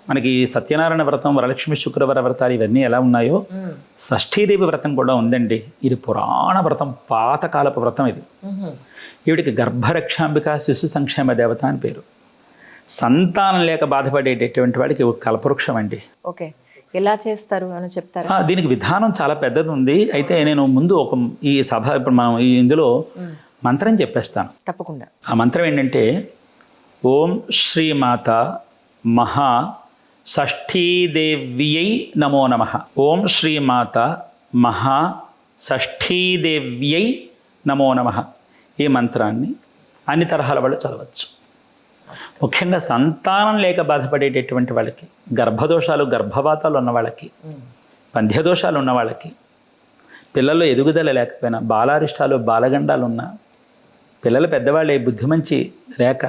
మనకి సత్యనారాయణ వ్రతం, వరలక్ష్మి శుక్రవార వ్రతాలు ఇవన్నీ ఎలా ఉన్నాయో షష్ఠీదేవి వ్రతం కూడా ఉందండి. ఇది పురాణ వ్రతం, పాతకాలపు వ్రతం ఇది. ఈవిడికి గర్భరక్షాంబిక శిశు సంక్షేమ దేవత అని పేరు. సంతానం లేక బాధపడేటటువంటి వాడికి కల్పవృక్షం అండి. ఓకే, ఎలా చేస్తారు అని చెప్తారా? దీనికి విధానం చాలా పెద్దది ఉంది. అయితే నేను ముందు ఈ సభ ఇప్పుడు మనం ఇందులో మంత్రం చెప్పేస్తాను. తప్పకుండా. ఆ మంత్రం ఏంటంటే ఓం శ్రీమాత మహా షష్ఠీదేవ్యై నమో నమః. ఓం శ్రీమాత మహా షష్ఠీదేవ్యై నమో నమః. ఈ మంత్రాన్ని అన్ని తరహాల వాళ్ళు చదవచ్చు. ముఖ్యంగా సంతానం లేక బాధపడేటటువంటి వాళ్ళకి, గర్భదోషాలు, గర్భవాతాలు ఉన్న వాళ్ళకి, పంధ్యదోషాలు ఉన్న వాళ్ళకి, పిల్లల్లో ఎదుగుదల లేకపోయినా, బాలారిష్టాలు బాలగండాలు ఉన్న పిల్లలు పెద్దవాళ్ళే, బుద్ధి మంచి లేక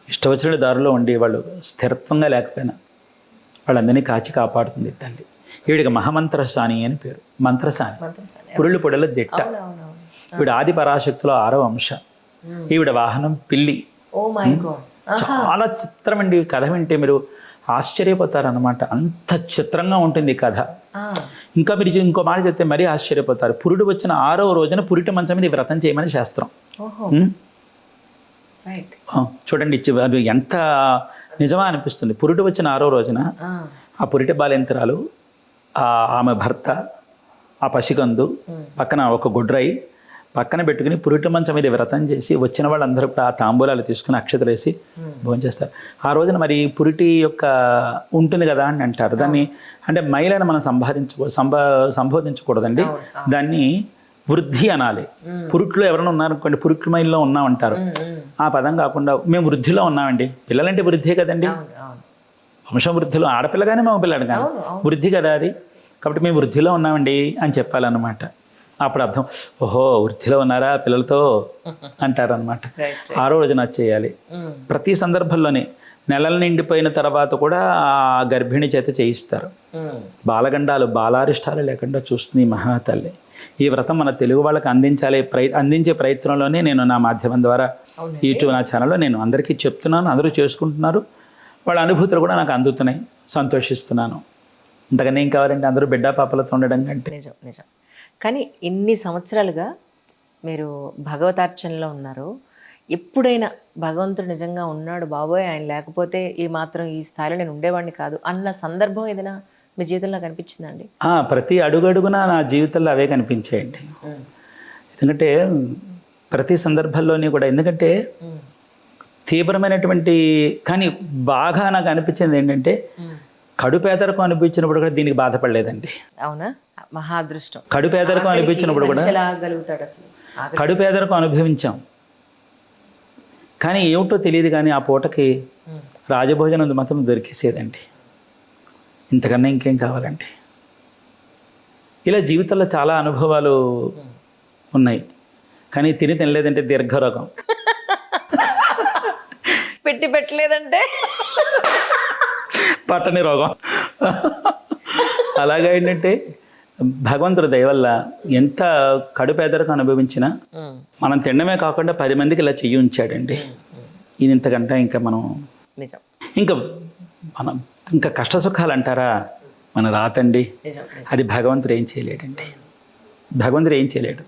ఇష్టవచ్చిన దారిలో ఉండి వాళ్ళు స్థిరత్వంగా లేకపోయినా వాళ్ళందరినీ కాచి కాపాడుతుంది తల్లి. ఈవిడికి మహామంత్రసాని అని పేరు. మంత్రసాని, పురుళ్ళు పొడల దిట్ట. ఈవిడ ఆది పరాశక్తిలో 6వ అంశ. ఈవిడ వాహనం పిల్లి. చాలా చిత్రమండి కథ. వింటే మీరు ఆశ్చర్యపోతారన్నమాట. అంత చిత్రంగా ఉంటుంది కథ. ఇంకా మీరు ఇంకో మాట చెప్తే మరీ ఆశ్చర్యపోతారు. పురుడు వచ్చిన 6వ రోజున పురిటి మంచం మీద వ్రతం చేయమని శాస్త్రం. చూడండి, అది ఎంత నిజమా అనిపిస్తుంది. పురుడు వచ్చిన 6వ రోజున ఆ పురిటి బాలయంత్రాలు, ఆమె భర్త, ఆ పసికందు పక్కన ఒక గుడ్రై పక్కన పెట్టుకుని పురిటి మంచం మీద వ్రతం చేసి వచ్చిన వాళ్ళందరూ కూడా ఆ తాంబూలాలు తీసుకుని అక్షతలు వేసి భోంచేస్తారు. ఆ రోజున మరి పురిటి యొక్క ఉంటుంది కదా అని అంటారు. దాన్ని అంటే మైలను మనం సంబోధించకూడదండి. దాన్ని వృద్ధి అనాలి. పురుట్లో ఎవరైనా ఉన్నారనుకోండి, పురుట్ల మైల్లో ఉన్నామంటారు. ఆ పదం కాకుండా మేము వృద్ధిలో ఉన్నామండి. పిల్లలంటే వృద్ధే కదండి, వంశం వృద్ధిలో. ఆడపిల్ల కానీ మగ పిల్లాడు కానీ వృద్ధి కదా అది. కాబట్టి మేము వృద్ధిలో ఉన్నామండి అని చెప్పాలన్నమాట. అప్పుడు అర్థం, ఓహో వృద్ధిలో ఉన్నారా పిల్లలతో అంటారనమాట. 6వ రోజున చేయాలి. ప్రతి సందర్భంలోనే నెలలు నిండిపోయిన తర్వాత కూడా ఆ గర్భిణి చేత చేయిస్తారు. బాలగండాలు బాలారిష్టాలు లేకుండా చూస్తుంది మహాతల్లి. ఈ వ్రతం మన తెలుగు వాళ్ళకి అందించే ప్రయత్నంలోనే నేను నా మాధ్యమం ద్వారా యూట్యూబ్ నా ఛానల్లో నేను అందరికీ చెప్తున్నాను. అందరూ చేసుకుంటున్నారు. వాళ్ళ అనుభూతులు కూడా నాకు అందుతున్నాయి. సంతోషిస్తున్నాను. ఇంతకన్నా ఏం కావాలండి? అందరూ బిడ్డ పాపలతో ఉండడం కంటే. నిజం నిజం. కానీ ఇన్ని సంవత్సరాలుగా మీరు భగవతార్చనలో ఉన్నారు. ఎప్పుడైనా భగవంతుడు నిజంగా ఉన్నాడు బాబోయ్, ఆయన లేకపోతే ఈ మాత్రం ఈ స్థాయిలో నేను ఉండేవాడిని కాదు అన్న సందర్భం ఏదైనా మీ జీవితంలో కనిపించిందండి? ప్రతి అడుగడుగున నా జీవితంలో అవే కనిపించాయండి. ఎందుకంటే ప్రతి సందర్భంలోని కూడా, ఎందుకంటే తీవ్రమైనటువంటి, కానీ బాగా నాకు అనిపించింది ఏంటంటే కడుపేదరికం అనిపించినప్పుడు కూడా దీనికి బాధపడలేదండి. అవునా? మహాదృష్టం. కడుపేదరికం అనిపించినప్పుడు కూడా, కడుపేదరికం అనుభవించాం. కానీ ఏమిటో తెలియదు, కానీ ఆ పూటకి రాజభోజనం మాత్రం దొరికేసేదండి. ఇంతకన్నా ఇంకేం కావాలండి? ఇలా జీవితంలో చాలా అనుభవాలు ఉన్నాయి. కానీ తినలేదంటే దీర్ఘరోగం, పెట్టలేదంటే పట్టని రోగం. అలాగా ఏంటంటే భగవంతుడి దయ వల్ల ఎంత కడుపేదరికం అనుభవించినా మనం తినడమే కాకుండా 10 మందికి ఇలా చెయ్యి ఉంచాడండి. ఇది ఇంతకంటే ఇంకా మనం ఇంకా కష్ట సుఖాలు అంటారా, మన రాతండి. అది భగవంతుడు ఏం చేయలేడండి. భగవంతుడు ఏం చేయలేడు.